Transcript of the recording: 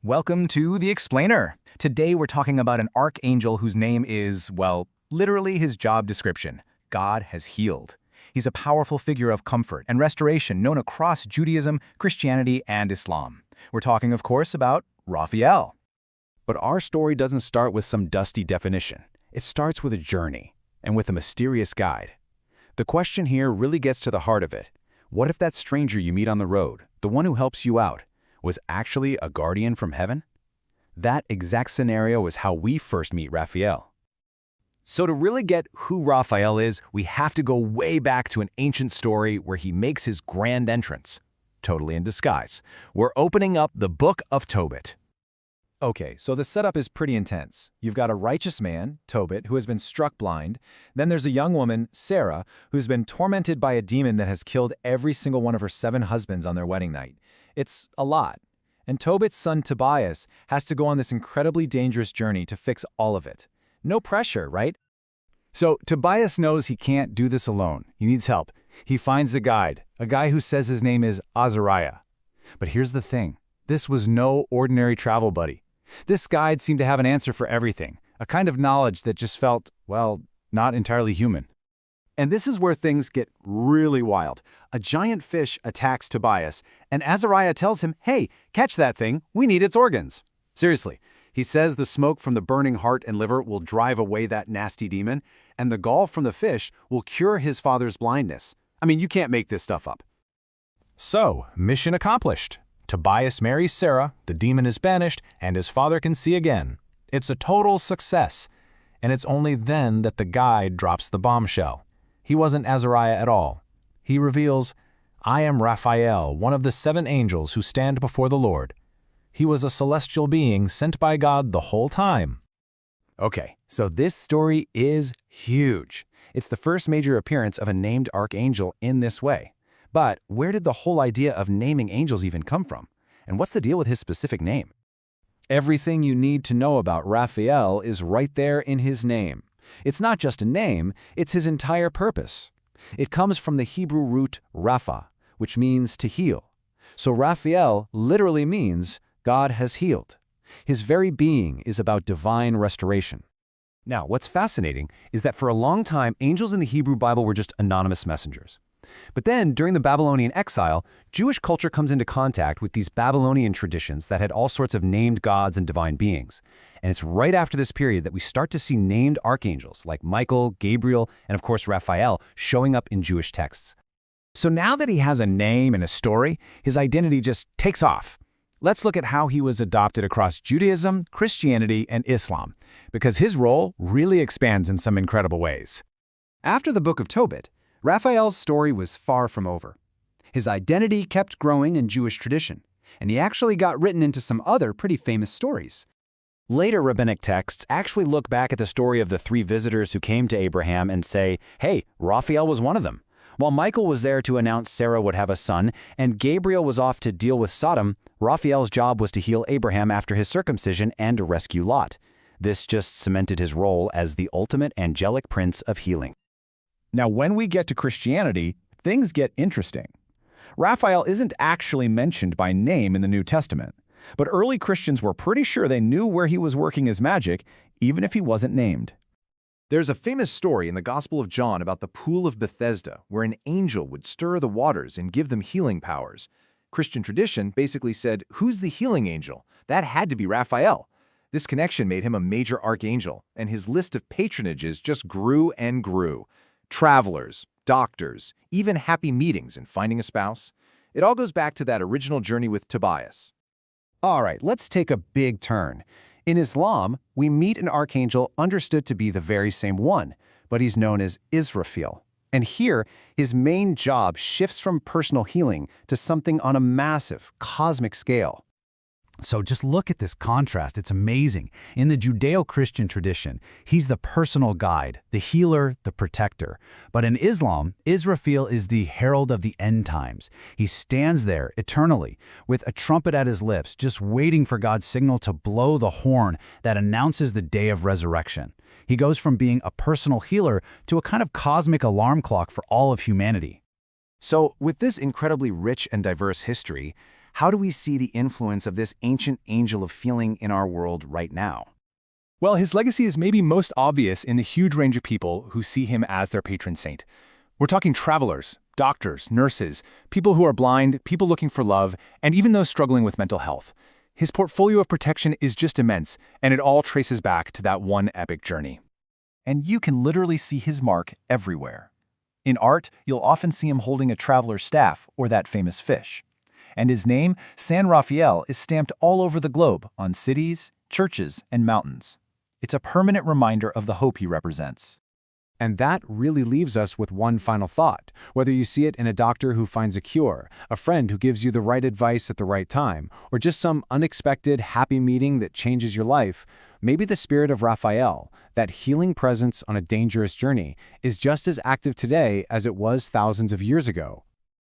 Welcome to The Explainer. Today we're talking about an archangel whose name is, well, literally his job description. God has healed. He's a powerful figure of comfort and restoration known across Judaism, Christianity, and Islam. We're talking, of course, about Raphael. But our story doesn't start with some dusty definition. It starts with a journey, and with a mysterious guide. The question here really gets to the heart of it. What if that stranger you meet on the road, the one who helps you out, was actually a guardian from heaven? That exact scenario is how we first meet Raphael. So to really get who Raphael is, we have to go way back to an ancient story where he makes his grand entrance, totally in disguise. We're opening up the Book of Tobit. Okay, so the setup is pretty intense. You've got a righteous man, Tobit, who has been struck blind. Then there's a young woman, Sarah, who's been tormented by a demon that has killed every single one of her 7 husbands on their wedding night. It's a lot. And Tobit's son, Tobias, has to go on this incredibly dangerous journey to fix all of it. No pressure, right? So Tobias knows he can't do this alone. He needs help. He finds a guide, a guy who says his name is Azariah. But here's the thing. This was no ordinary travel buddy. This guide seemed to have an answer for everything, a kind of knowledge that just felt, well, not entirely human. And this is where things get really wild. A giant fish attacks Tobias, and Azariah tells him, hey, catch that thing, we need its organs. Seriously, he says the smoke from the burning heart and liver will drive away that nasty demon, and the gall from the fish will cure his father's blindness. I mean, you can't make this stuff up. So, mission accomplished. Tobias marries Sarah, the demon is banished, and his father can see again. It's a total success. And it's only then that the guide drops the bombshell. He wasn't Azariah at all. He reveals, I am Raphael, one of the 7 angels who stand before the Lord. He was a celestial being sent by God the whole time. Okay, so this story is huge. It's the first major appearance of a named archangel in this way. But where did the whole idea of naming angels even come from? And what's the deal with his specific name? Everything you need to know about Raphael is right there in his name. It's not just a name, it's his entire purpose. It comes from the Hebrew root Rapha, which means to heal. So Raphael literally means God has healed. His very being is about divine restoration. Now, what's fascinating is that for a long time, angels in the Hebrew Bible were just anonymous messengers. But then, during the Babylonian exile, Jewish culture comes into contact with these Babylonian traditions that had all sorts of named gods and divine beings. And it's right after this period that we start to see named archangels like Michael, Gabriel, and of course Raphael showing up in Jewish texts. So now that he has a name and a story, his identity just takes off. Let's look at how he was adopted across Judaism, Christianity, and Islam, because his role really expands in some incredible ways. After the Book of Tobit, Raphael's story was far from over. His identity kept growing in Jewish tradition, and he actually got written into some other pretty famous stories. Later rabbinic texts actually look back at the story of the 3 visitors who came to Abraham and say, hey, Raphael was one of them. While Michael was there to announce Sarah would have a son, and Gabriel was off to deal with Sodom, Raphael's job was to heal Abraham after his circumcision and to rescue Lot. This just cemented his role as the ultimate angelic prince of healing. Now, when we get to Christianity, things get interesting. Raphael isn't actually mentioned by name in the New Testament, but early Christians were pretty sure they knew where he was working his magic, even if he wasn't named. There's a famous story in the Gospel of John about the Pool of Bethesda, where an angel would stir the waters and give them healing powers. Christian tradition basically said, who's the healing angel? That had to be Raphael. This connection made him a major archangel, and his list of patronages just grew and grew. Travelers, doctors, even happy meetings and finding a spouse. It all goes back to that original journey with Tobias. All right, let's take a big turn. In Islam, we meet an archangel understood to be the very same one, but he's known as Israfil. And here, his main job shifts from personal healing to something on a massive, cosmic scale. So just look at this contrast. It's amazing. In the Judeo-Christian tradition, he's the personal guide, the healer, the protector. But in Islam, Israfil is the herald of the end times. He stands there eternally with a trumpet at his lips, just waiting for God's signal to blow the horn that announces the day of resurrection. He goes from being a personal healer to a kind of cosmic alarm clock for all of humanity. So with this incredibly rich and diverse history, how do we see the influence of this ancient angel of feeling in our world right now? Well, his legacy is maybe most obvious in the huge range of people who see him as their patron saint. We're talking travelers, doctors, nurses, people who are blind, people looking for love, and even those struggling with mental health. His portfolio of protection is just immense, and it all traces back to that one epic journey. And you can literally see his mark everywhere. In art, you'll often see him holding a traveler's staff or that famous fish. And his name, San Raphael, is stamped all over the globe on cities, churches, and mountains. It's a permanent reminder of the hope he represents. And that really leaves us with one final thought. Whether you see it in a doctor who finds a cure, a friend who gives you the right advice at the right time, or just some unexpected happy meeting that changes your life, maybe the spirit of Raphael, that healing presence on a dangerous journey, is just as active today as it was thousands of years ago.